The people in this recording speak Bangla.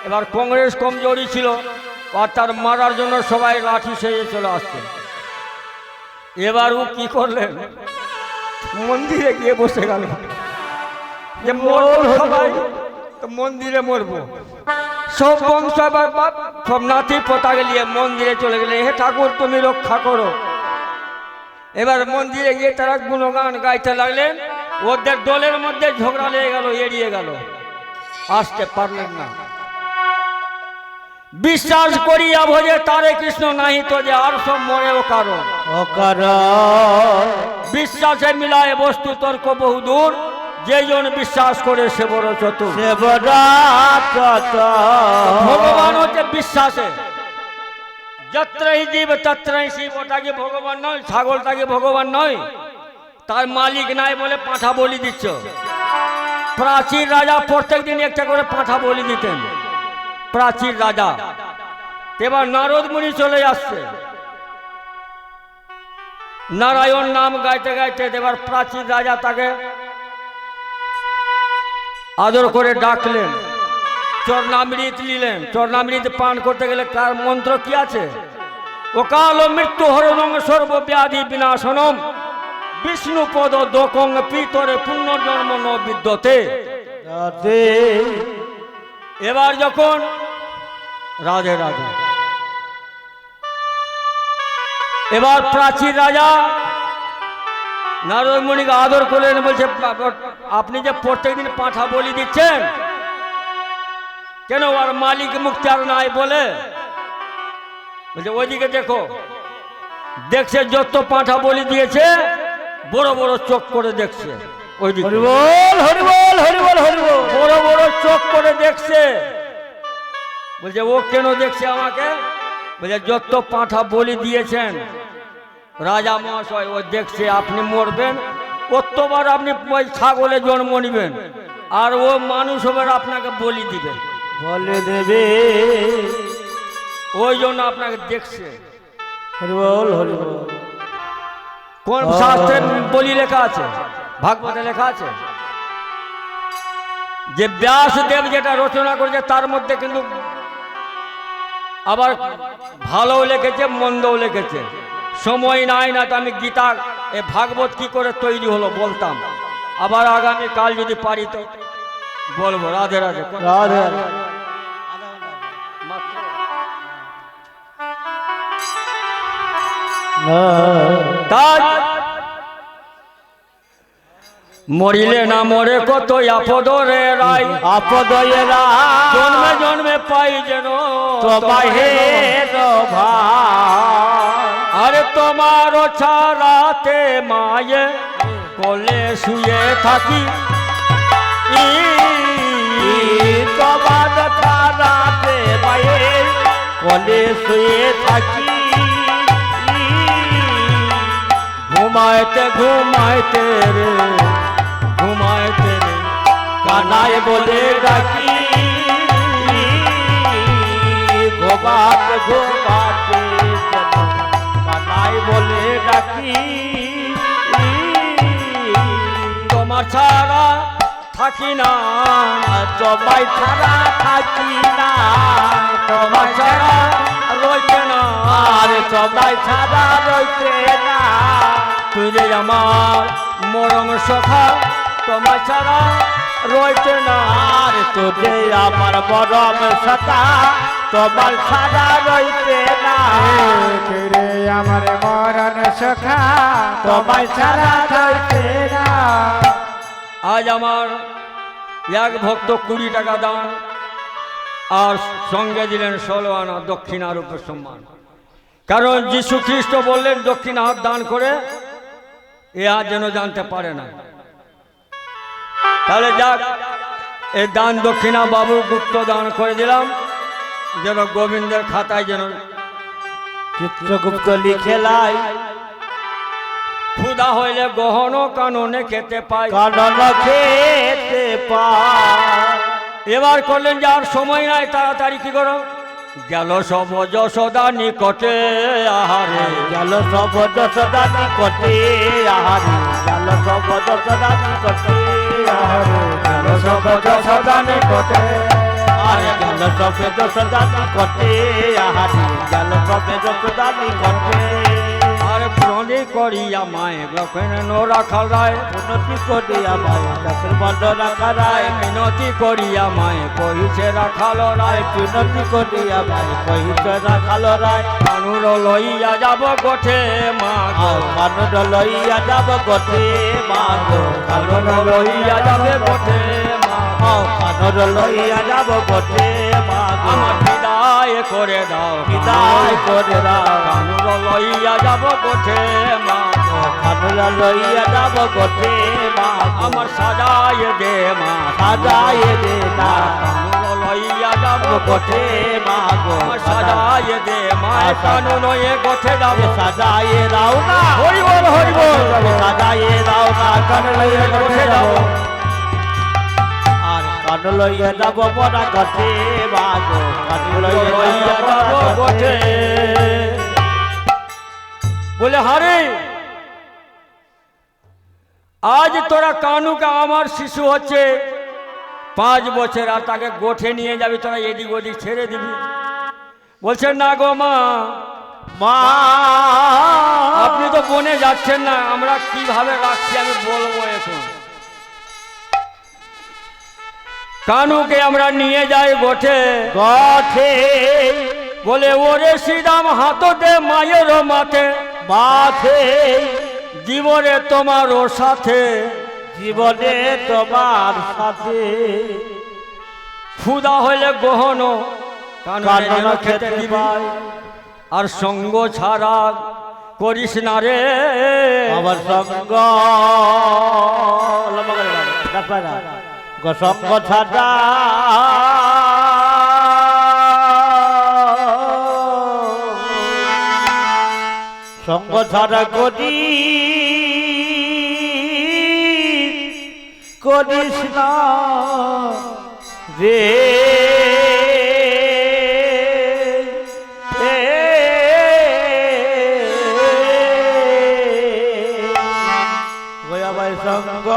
এবার কংগ্রেস কমজোরি ছিল আর তার মারার জন্য সবাই লাঠি সেজে চলে আসছে। এবার ও কি করলেন, মন্দিরে গিয়ে বসে গেল যে মরবো সবাই, তো মন্দিরে মরবো। সব বংশ সব নাতি পোতাকে নিয়ে মন্দিরে চলে গেলে, হে ঠাকুর তুমি রক্ষা করো। এবার মন্দিরে গিয়ে তারা গুণগান গাইতে লাগলেন। ওদের দলের মধ্যে ঝগড়া লেগে গেল, এড়িয়ে গেল, আসতে পারলেন না। বিশ্বাস করিয়া ভোজে তারে কৃষ্ণ নাহি তো যে আর সব মরে ও কারণ বিশ্বাসে মিলায় বস্তু তর্ক বহু দূর, যে জন বিশ্বাস করে সে বড় চতুর। ভগবান হচ্ছে বিশ্বাসে, যত্রই জীব তত্রই শিব। ওটাকে ভগবান নয়, ছাগলটাকে ভগবান নয়, তার মালিক নাই বলে পাঁঠা বলি দিচ্ছ। প্রাচীর রাজা প্রত্যেক দিন একটা করে পাঁঠা বলি দিতেন, প্রাচীর রাজা। এবার নারদ মুনি চলে আসছে, নারায়ণ নাম গাইতে গাইতে। এবার প্রাচীর রাজা তাকে আদর করে ডাকলেন, চরণামৃত নিলেন। চরণামৃত পান করতে গেলে কার মন্ত্র কি আছে? অকাল মৃত্যু হরণং সর্বব্যাধি বিনাশনম বিষ্ণু পদ দোকং পিতরে পুনর্জন্ম ন বিদ্যতে। এবার যখন রাধে রাধে, এবার প্রাচীর রাজা নারদ মুনিকে আদর করলেন, বলছে আপনি যে প্রত্যেকদিন পাঁঠা বলি দিচ্ছেন কেন? আর মালিক মুক্তার নাই বলে। বলছে ওইদিকে দেখো। দেখছে যত পাঁঠা বলি দিয়েছে বড় বড় চোখ করে দেখছে, ওইদিকে বড় বড় চোখ করে দেখছে। বলছে ও কেন দেখছে আমাকে? বলছে যত পাঁঠা বলি দিয়েছেন রাজা মহাশয়, ও দেখছে আপনি মরবেন, কতবার আপনি ছাগলে জন্ম নিবেন, আর ও মানুষ হবে আপনাকে বলি দিবে, বলে দেবে, ওই জন্য আপনাকে দেখছে। হরিবল হরিবল। কোন শাস্ত্রে বলি লেখা আছে? ভাগবতে লেখা আছে যে ব্যাসদেব যেটা রচনা করেছে তার মধ্যে কিন্তু আবার ভালোও লিখেছে মন্দও লিখেছে। সময় নাই না তো আমি গীতা এ ভাগবত কি করে তৈরি হলো বলতাম, আবার আগামী কাল যদি পারি তো বলবো। রাধে রাধে রাধে। তাই মরিলে না মরে কত আপদ রে রাই, আপদ জন্মে জন্মে পাই যেন আরে তোমার ছাড়াতে মায়ে কোলে শুয়ে থাকি, তোমার ছাড়াতে মায়ে কোলে শুয়ে থাকি। ঘুমাইতে ঘুমাইতে রে ঘুমাইতে রে কানাই বলে ডাকি, ঘুমাতে ঘুমাতে কানাই বলে ডাকি। তোমার ছাড়া থাকি না, তোমায় ছাড়া থাকি না, তোমার ছাড়া রইতে না, আর তোমায় ছাড়া রইতে না। তুই যে আমার মরম সখা, তোমার ছাড়া রইতে না, আর তোদের আমার মরম সখা, তোমার ছাড়া রইতে না। রে আমার মরণ সখা, তোমায় ছাড়া রইতে না। আজ আমার এক ভক্ত 20 টাকা দান আর সঙ্গে দিলেন 16 আনা দক্ষিণা রূপে সম্মান। কারণ যীশু খ্রিস্ট বললেন দক্ষিণা হাত দান করে এ আর যেন জানতে পারে না। তাহলে যাক, এই দান দক্ষিণা বাবু গুপ্ত দান করে দিলাম, যেন গোবিন্দের খাতায় যেন চিত্রগুপ্ত লিখে লাই, ক্ষুধা হইলে গহন কাননে খেতে পাই, কানন খেতে পায়। এবার করলেন যে আর সময় নাই, তাড়াতাড়ি কি করো, গেল সব যশোদা নিকটে আহারে, গেল সব যশোদা নিকটে আহারে, গেল সব যশোদা নিকটে আহারে, সব যশোদা নিকটে আরে গেল সবে দোষদানি কটে আহারি গেল সবে দোষদানি কটে আর প্রণে করিয়া মায়ে গ্রফেন রাখাল রায় উন্নতি করি আমায় চাকর বন্ধ রাখা রায় মিনতি করিয়া মায়ে কহিছে রাখাল রায় উন্নতি করি আমায় কহিছে রাখাল রায় কানুর লইয়া যাব গোঠে মা গো কানুর লইয়া যাব গোটে মা গো কানুর লইয়া যাবে গোঠে মা গো। কানুর লইয়া যাব গোটে মা গো আমার বিদায় করে দাও বিদায় করে দাও কানুর লইয়া যাব গোঠে মা গো কানুর লইয়া যাব গোটে মা গো আমার সাজায় দে মা সাজায় দে না কানুর লইয়া যাব গোটে মা গো আমার সাজায় দে মা কানু নয়ে গোঠে যাব সাজায় দাও না হরি বল হরি বল সাজায় দাও না কানুর লইয়া গোটে যাব আর কানুর লইয়া যাব মোরা গোটে মা গো কানুর লইয়া লইয়া যাব গোঠে বলে হারে আজ তোরা কানুকে আমার শিশু হচ্ছে 5 বছর আর তাকে গোঠে নিয়ে যাবি তোরা এদিক ওদিক ছেড়ে দিবি বলছেন না গো মা মা আপনি তো বনে যাচ্ছেন না আমরা কিভাবে রাখছি আমি বলবো এখন কানুকে আমরা নিয়ে যাই গোঠে গোঠে বলে ওরে শ্রীরাম হাত দে মায়ের মাথে মাথে জীবনে তোমার ওর সাথে জীবনে তোমার সাথে ক্ষুধা হইলে গহন কাননে যেন কাননা খেতে খেতে দিবি পাই আর সঙ্গ ছাড়া করিস না রে আমার সঙ্গ সঙ্গ ছাড়া সঙ্গ ছাড়া করিস না রে গয়া ভাই সঙ্গ